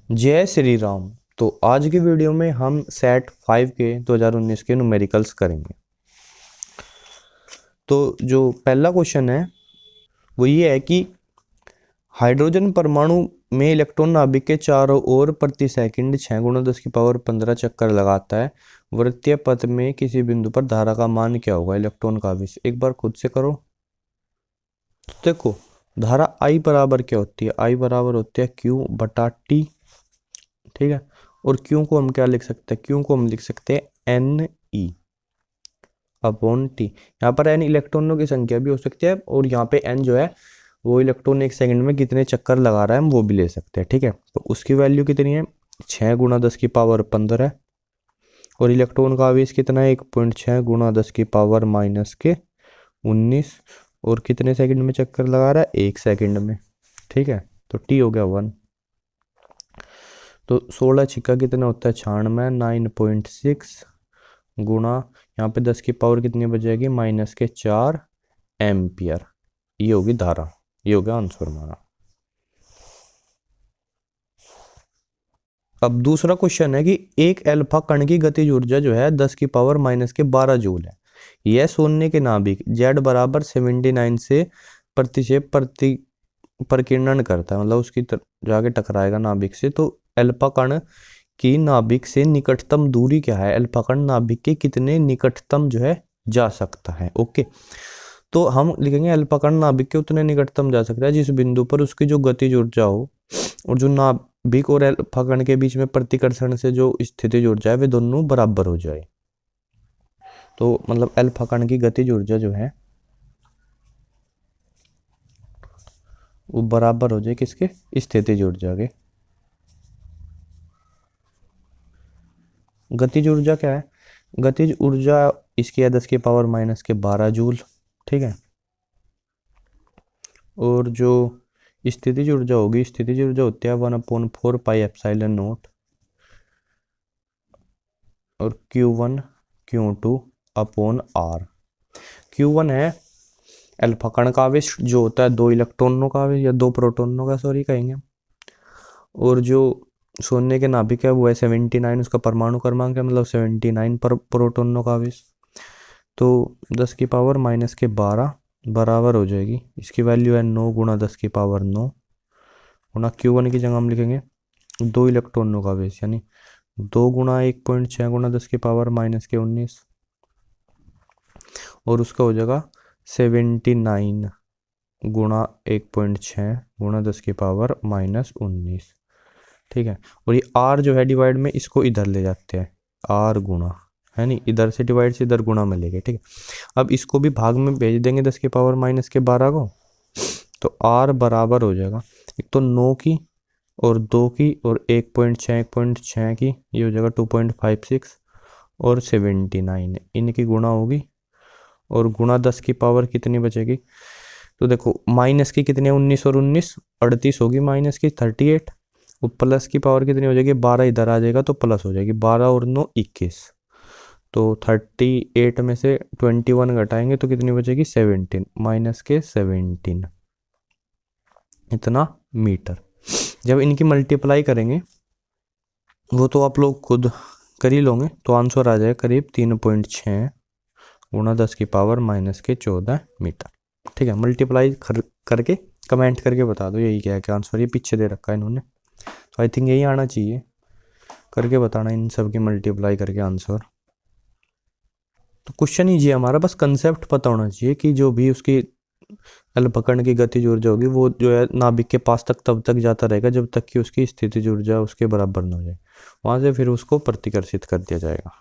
जय श्री राम। तो आज की वीडियो में हम सेट 5 के 2019 के न्यूमेरिकल्स करेंगे। तो जो पहला क्वेश्चन है वो ये है कि हाइड्रोजन परमाणु में इलेक्ट्रॉन नाभिक के चारों ओर प्रति सेकंड 6 गुणा 10⁻15 चक्कर लगाता है। वृत्तीय पथ में किसी बिंदु पर धारा का मान क्या होगा इलेक्ट्रॉन का आवेश। एक बार खुद से करो। तो देखो धारा आई बराबर क्या होती है, आई बराबर होती है क्यू बटा टी। ठीक है, और क्यू को हम क्या लिख सकते हैं, क्यू को हम लिख सकते हैं एन ई अपॉन टी। यहाँ पर एन इलेक्ट्रॉनों की संख्या भी हो सकती है और यहाँ पे एन जो है वो इलेक्ट्रॉन एक सेकंड में कितने चक्कर लगा रहा है हम वो भी ले सकते हैं। ठीक है, तो उसकी वैल्यू कितनी है 6 गुणा 10⁻15 और इलेक्ट्रॉन का आवेश कितना है 1.6 गुणा 10⁻⁻19 और कितने सेकंड में चक्कर लगा रहा है 1 सेकंड में। ठीक है, तो टी हो गया 1। तो 16 छिक्का कितना होता है 96, 9.6 गुणा यहाँ पे 10 की पावर कितनी बचेगी -4 एम्पियर। ये होगी धारा, ये हो गया आंसर हमारा। अब दूसरा क्वेश्चन है कि एक अल्फा कण की गतिज ऊर्जा जो है 10 की पावर -12 जूल है। यह सोने के नाभिक Z बराबर 79 से प्रतिशत प्रति प्रकीर्णन करता है, मतलब उसकी जाके टकराएगा नाभिक से। तो अल्फा कण की नाभिक से निकटतम दूरी क्या है, अल्फा कण नाभिक के कितने निकटतम जो है जा सकता है। ओके, तो हम लिखेंगे अल्फा कण नाभिक के उतने निकटतम जा सकता है जिस बिंदु पर उसकी जो गतिज ऊर्जा हो और जो नाभिक और अल्फा कण के बीच में प्रतिकर्षण से जो स्थितिज ऊर्जा है वे दोनों बराबर हो जाए। तो मतलब अल्फा कण की गतिज ऊर्जा जो है वो बराबर हो जाए किसके, स्थितिज ऊर्जा के। गतिज ऊर्जा क्या है, गतिज ऊर्जा इसकी है 10 की पावर -12 जूल। ठीक है, और जो स्थितिज ऊर्जा होगी, स्थितिज ऊर्जा होती है 1/4 पाई एप्सिलॉन नॉट और Q1 Q2 upon R। Q1 है अल्फा कण का आवेश जो होता है 2 इलेक्ट्रॉनों का आवेश या 2 प्रोटॉनों का सॉरी कहेंगे, और जो सोने के नाभिक है वो है 79, उसका परमाणु क्रमांक है मतलब 79 पर प्रोटॉनों का आवेश। तो 10 की पावर -12 बराबर हो जाएगी, इसकी वैल्यू है 9 गुणा 10 की पावर 9 गुणा Q1 की जगह हम लिखेंगे 2 इलेक्ट्रॉनों का आवेश यानी 2 गुणा 1.6 गुणा 10 की पावर -19 और उसका हो जाएगा 79 गुणा 1.6 गुणा 10 की पावर -19। ठीक है, और ये R जो है डिवाइड में इसको इधर ले जाते हैं, R गुणा है नहीं, इधर से डिवाइड से इधर गुणा में लेंगे। ठीक है, अब इसको भी भाग में भेज देंगे 10 की पावर -12 को, तो R बराबर हो जाएगा एक तो 9 की और 2 की और 1.6 की, ये हो जाएगा 2.56 और 79 इनकी गुणा होगी और गुणा 10 की पावर कितनी बचेगी। तो देखो माइनस की कितनी है 19 और 19 38 होगी, माइनस की 38 और प्लस की पावर कितनी हो जाएगी 12 इधर आ जाएगा तो प्लस हो जाएगी 12 और 9 21। तो 38 में से 21 घटाएंगे तो कितनी बचेगी 17 माइनस के 17 इतना मीटर। जब इनकी मल्टीप्लाई करेंगे वो तो आप लोग खुद कर ही लोगे, तो आंसर आ जाएगा करीब 3.6 गुणा 10 की पावर -14 मीटर। ठीक है, मल्टीप्लाई करके कमेंट करके बता दो यही क्या है, क्या आंसर ये पीछे दे रखा है इन्होंने, तो आई थिंक यही आना चाहिए, करके बताना इन सब की मल्टीप्लाई करके आंसर। तो क्वेश्चन ईजी है हमारा, बस कंसेप्ट पता होना चाहिए कि जो भी उसकी अल्फा कण की गतिज ऊर्जा होगी वो जो है नाभिक के पास तक तब तक जाता रहेगा जब तक कि उसकी स्थितिज ऊर्जा उसके बराबर ना हो जाए, वहां से फिर उसको प्रतिकर्षित कर दिया जाएगा।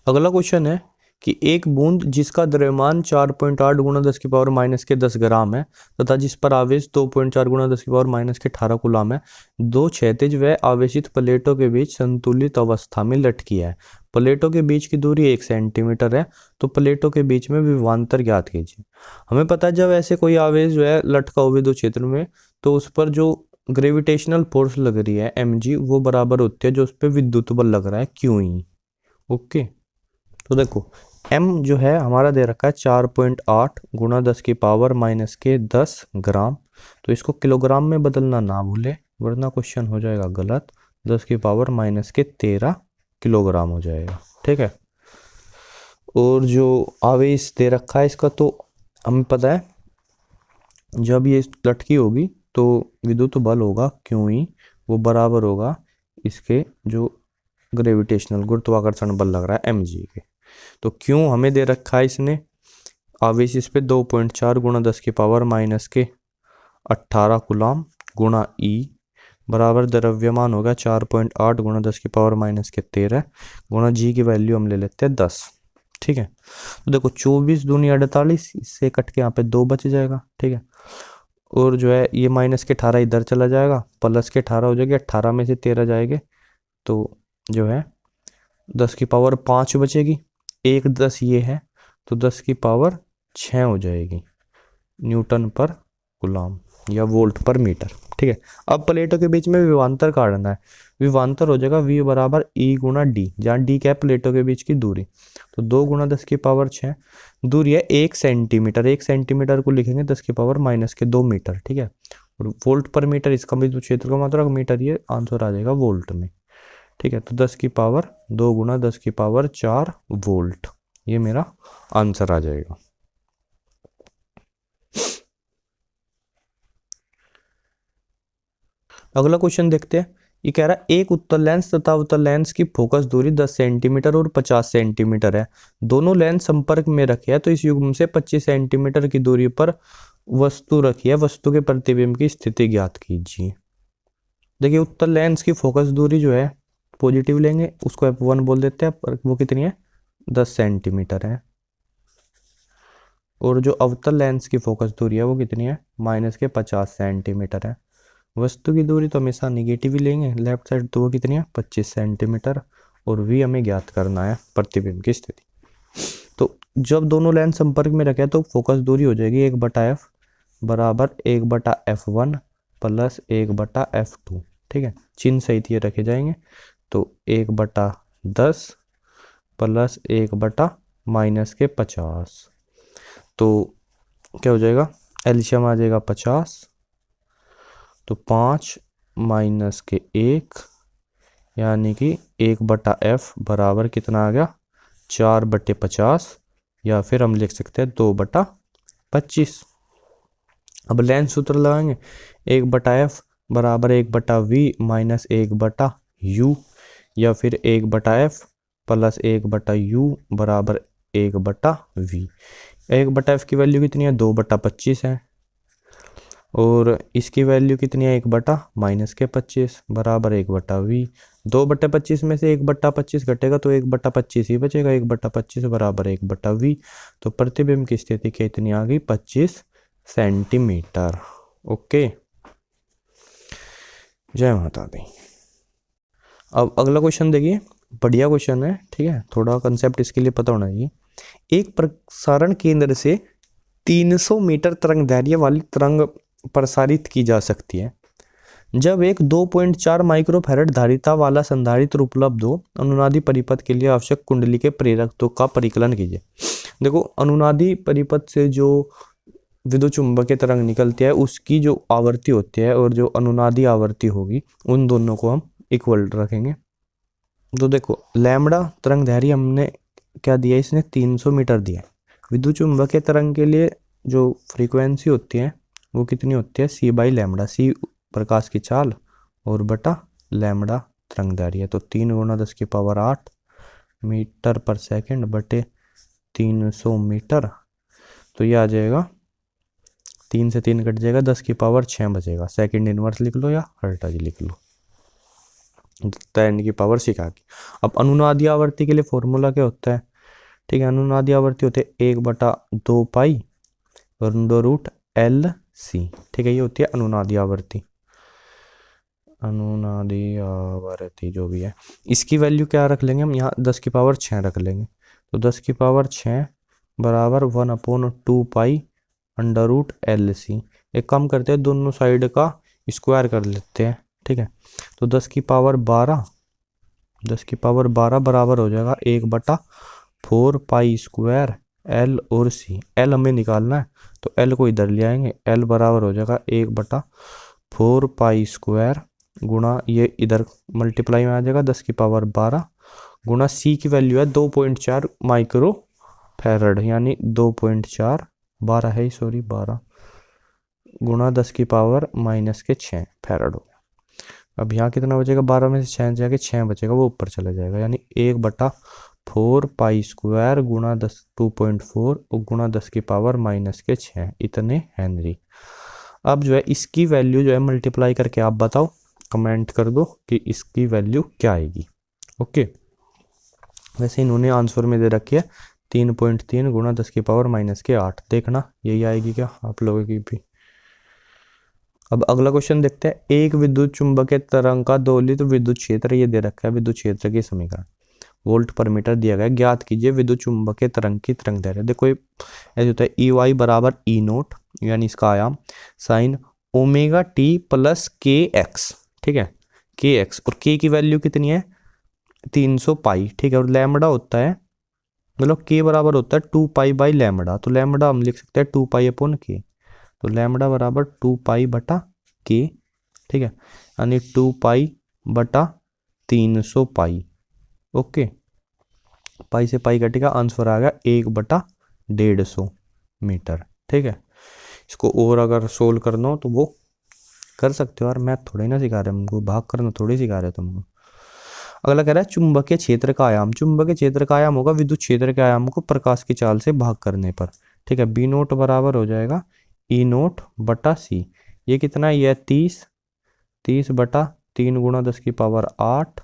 अगला क्वेश्चन है कि एक बूंद जिसका द्रव्यमान 4.8 गुणा 10 की पावर -10 ग्राम है तथा जिस पर आवेश 2.4 गुणा 10 की पावर -18 कूलम है, दो क्षैतिज व आवेशित प्लेटों के बीच संतुलित अवस्था में लटकी है। प्लेटों के बीच की दूरी 1 सेंटीमीटर है, तो प्लेटों के बीच में विभवांतर ज्ञात कीजिए। हमें पता है जब ऐसे कोई आवेश जो है लटका हुए दो क्षेत्र में तो उस पर जो ग्रेविटेशनल फोर्स लग रही है mg वो बराबर होती है जो उस पर विद्युत बल लग रहा है QE। ओके, तो देखो m जो है हमारा दे रखा है 4.8 गुणा 10 की पावर माइनस के 10 ग्राम। तो इसको किलोग्राम में बदलना ना भूले वरना क्वेश्चन हो जाएगा गलत। 10 की पावर माइनस के 13 किलोग्राम हो जाएगा। ठीक है। और जो आवेश दे रखा है इसका तो हमें पता है, जब ये लटकी होगी तो विद्युत बल होगा क्यों ही वो बराबर होगा इसके जो ग्रेविटेशनल गुरुत्वाकर्षण बल लग रहा है mg के। तो क्यों हमें दे रखा है इसने आवेश इस पे 2.4 गुणा 10 की पावर माइनस के 18 कूलाम गुणा ई बराबर द्रव्यमान होगा 4.8 गुणा 10 की पावर माइनस के 13 गुणा जी की वैल्यू हम ले लेते हैं 10। ठीक है। तो देखो 24 दूनी 48, इससे कट के यहाँ पे 2 बच जाएगा। ठीक है। और जो है ये माइनस के 18 इधर चला जाएगा, प्लस के 18 हो जाएगा, 18 में से 13 जाएंगे तो जो है 10 की पावर 5 बचेगी। एक 10 ये है तो 10 की पावर 6 हो जाएगी न्यूटन पर कूलाम या वोल्ट पर मीटर। ठीक है। अब प्लेटों के बीच में विभवांतर काटना है। विभवांतर हो जाएगा v बराबर ई गुणा डी, जहाँ डी क्या है प्लेटों के बीच की दूरी। तो 2 गुणा 10 की पावर 6, दूरी है 1 सेंटीमीटर। 1 सेंटीमीटर को लिखेंगे 10 की पावर माइनस के 2 मीटर। ठीक है। और वोल्ट पर मीटर इसका बिंदु क्षेत्र का मात्रा मीटर, ये आंसर आ जाएगा वोल्ट में। ठीक है। तो 10 की पावर 2 गुणा 10 की पावर 4 वोल्ट, ये मेरा आंसर आ जाएगा। अगला क्वेश्चन देखते हैं। ये कह रहा है एक उत्तल लेंस तथा उत्तल लेंस की फोकस दूरी 10 सेंटीमीटर और 50 सेंटीमीटर है। दोनों लेंस संपर्क में रखे हैं तो इस युग्म से 25 सेंटीमीटर की दूरी पर वस्तु रखी है, वस्तु के प्रतिबिंब की स्थिति ज्ञात कीजिए। देखिए उत्तल लेंस की फोकस दूरी जो है पॉजिटिव लेंगे, उसको f1 बोल देते हैं, पर वो कितनी है 10 सेंटीमीटर है। और जो अवतल लेंस की फोकस दूरी है वो कितनी है माइनस के 50 सेंटीमीटर है। वस्तु की दूरी तो हमेशा निगेटिव ही लेंगे लेफ्ट साइड, तो वो कितनी है 25 सेंटीमीटर। और v हमें ज्ञात करना है प्रतिबिंब की स्थिति। तो जब दोनों लेंस संपर्क में रखे तो फोकस दूरी हो जाएगी 1/f बराबर 1/f1 प्लस 1/f2। ठीक है। चिन्ह सहित ये रखे जाएंगे तो 1/10 प्लस 1/माइनस के 50। तो क्या हो जाएगा एलसीएम आ जाएगा 50। तो 5 माइनस के 1 यानी कि 1/f बराबर कितना आ गया 4/50, या फिर हम लिख सकते हैं 2/25। अब लेंस सूत्र लगाएंगे 1/f बराबर 1/v माइनस 1/u, या फिर 1/f प्लस 1/u बराबर 1/v। 1/f की वैल्यू कितनी है 2/25 है, और इसकी वैल्यू कितनी है 1/माइनस के 25 बराबर 1/v। 2/25 में से 1/25 घटेगा तो 1/25 ही बचेगा, 1/25 बराबर 1/v। तो प्रतिबिंब की स्थिति कितनी आ गई 25 सेंटीमीटर। ओके, जय माता दी। अब अगला क्वेश्चन देखिए, बढ़िया क्वेश्चन है। ठीक है, थोड़ा कंसेप्ट इसके लिए पता होना चाहिए। एक प्रसारण केंद्र से 300 मीटर तरंग दैर्घ्य वाली तरंग प्रसारित की जा सकती है जब एक 2.4 माइक्रोफैरड धारिता वाला संधारित्र उपलब्ध हो। अनुनादी परिपथ के लिए आवश्यक कुंडली के प्रेरकत्व का परिकलन कीजिए। देखो अनुनादी परिपथ से जो विद्युत चुंबकीय तरंग निकलती है उसकी जो आवृत्ति होती है और जो अनुनादी आवृत्ति होगी उन दोनों को हम इक्वल रखेंगे। तो देखो लैम्बडा तरंग दैर्घ्य हमने क्या दिया, इसने 300 मीटर दिया। विद्युत चुंबकीय तरंग के लिए जो फ्रीक्वेंसी होती है वो कितनी होती है c/लैम्बडा। c प्रकाश की चाल और बटा लैम्बडा तरंग दैर्घ्य। तो 3 गुणा 10 की पावर 8 मीटर पर सेकंड बटे 300 मीटर। तो ये आ जाएगा 3 से 3 कट जाएगा, 10 की पावर 6 बचेगा। सेकंड इनवर्स लिख लो या हर्ट्ज लिख लो, 10 की पावर 6 आ गई। अब अनुनादी आवर्ती के लिए फॉर्मूला क्या होता है? ठीक है, अनुनादी आवर्ती होते है 1/2 पाई √LC। ठीक है, ये होती है अनुनादी आवर्ती। अनुनादी आवर्ती जो भी है इसकी वैल्यू क्या रख लेंगे हम यहाँ 10 की पावर 6 रख लेंगे। तो 10 की पावर 6 बराबर 1/2 पाई √LC। एक काम करते हैं दोनों साइड का स्क्वायर कर लेते हैं। ठीक है, तो 10 की पावर 12 बराबर हो जाएगा 1/2 4 पाई स्क्वायर एल और सी, एल हमें निकालना है तो एल को इधर ले आएंगे, एल बराबर हो जाएगा 1/4 पाई स्क्वायर गुणा ये इधर मल्टीप्लाई में आ जाएगा 10 की पावर 12 गुणा सी की वैल्यू है 2.4 माइक्रो फैरड, यानी 2.4 12 है, सॉरी 12 गुणा 10 की पावर -6 फैरड हो गया। अब यहाँ कितना बचेगा, 12 में से 6 जाके 6 बचेगा, वो ऊपर चला जाएगा, यानी 1/4 पाई स्क्वायर गुणा 2.4 गुणा 10 की पावर -6 इतने हेनरी। अब जो है इसकी वैल्यू जो है मल्टीप्लाई करके आप बताओ, कमेंट कर दो कि इसकी वैल्यू क्या आएगी। ओके, वैसे इन्होंने आंसर में दे रखी है 3.3 गुणा 10 की पावर -8, देखना यही आएगी क्या आप लोगों की भी। अब अगला क्वेश्चन देखते हैं। एक विद्युत चुंबकीय तरंग का दोलित विद्युत क्षेत्र ये दे रखा है, विद्युत क्षेत्र के समीकरण वोल्ट पर मीटर दिया गया है, ज्ञात कीजिए विद्युत चुंबकीय तरंग की तरंग दैर्घ्य। देखो ये ऐसे होता है ई वाई बराबर ई नोट, यानी इसका आयाम साइन ओमेगा टी प्लस के एक्स, ठीक है, के एक्स, और के की वैल्यू कितनी है 300 पाई, ठीक है, और लैम्बडा होता है, मतलब के बराबर होता है 2 पाई बाई लैम्बडा, तो लैम्बडा हम लिख सकते हैं 2 पाई अपॉन के, तो लैम्बडा बराबर 2 पाई बटा के, ठीक है, यानी 2 पाई बटा 300 पाई। ओके, पाई से पाई कटेगा, आंसर आ गया 1/150 मीटर, ठीक है। इसको और अगर सोल्व करना हो तो वो कर सकते हो यार, मैथ थोड़ी ना सिखा रहे हमको, भाग करना थोड़ी सिखा रहे तुमको। अगला कह रहा है चुंबकीय क्षेत्र का आयाम, चुंबकीय क्षेत्र का आयाम होगा विद्युत क्षेत्र के आयाम को प्रकाश की चाल से भाग करने पर, ठीक है। बी नोट बराबर हो जाएगा ई नोट बटा सी, ये कितना है, ये 30 बटा 3 गुणा 10 की पावर 8,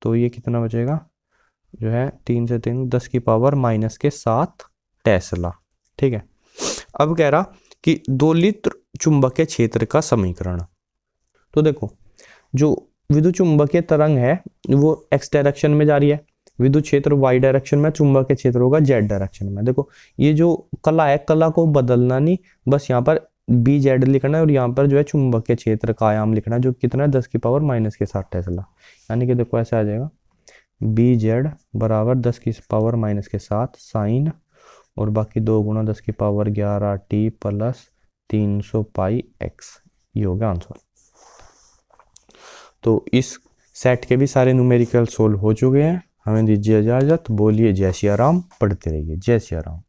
तो ये कितना बचेगा जो है 3 से 3 10 की पावर -7 टेस्ला, ठीक है। अब कह रहा कि दोलित चुंबकीय क्षेत्र का समीकरण, तो देखो जो विद्युत चुंबकीय तरंग है वो एक्स डायरेक्शन में जा रही है, विद्युत क्षेत्र वाई डायरेक्शन में, चुंबकीय क्षेत्र होगा जेड डायरेक्शन में। देखो ये जो कला है, कला को बदलना नहीं, बस यहाँ पर बी जेड लिखना है और यहाँ पर जो है चुंबकीय क्षेत्र का आयाम लिखना है, जो कितना है 10 की पावर -7 टेस्ला, यानी कि देखो ऐसे आ जाएगा बी जेड बराबर 10 की पावर -7 साइन और बाकी 2 गुणा 10 की पावर 11 टी प्लस 300 पाई एक्स, ये हो गया आंसर। तो इस सेट के भी सारे न्यूमेरिकल सोल्व हो चुके हैं, हमें दीजिए इजाजत, बोलिए जय सिया राम, पढ़ते रहिए, जय सिया राम।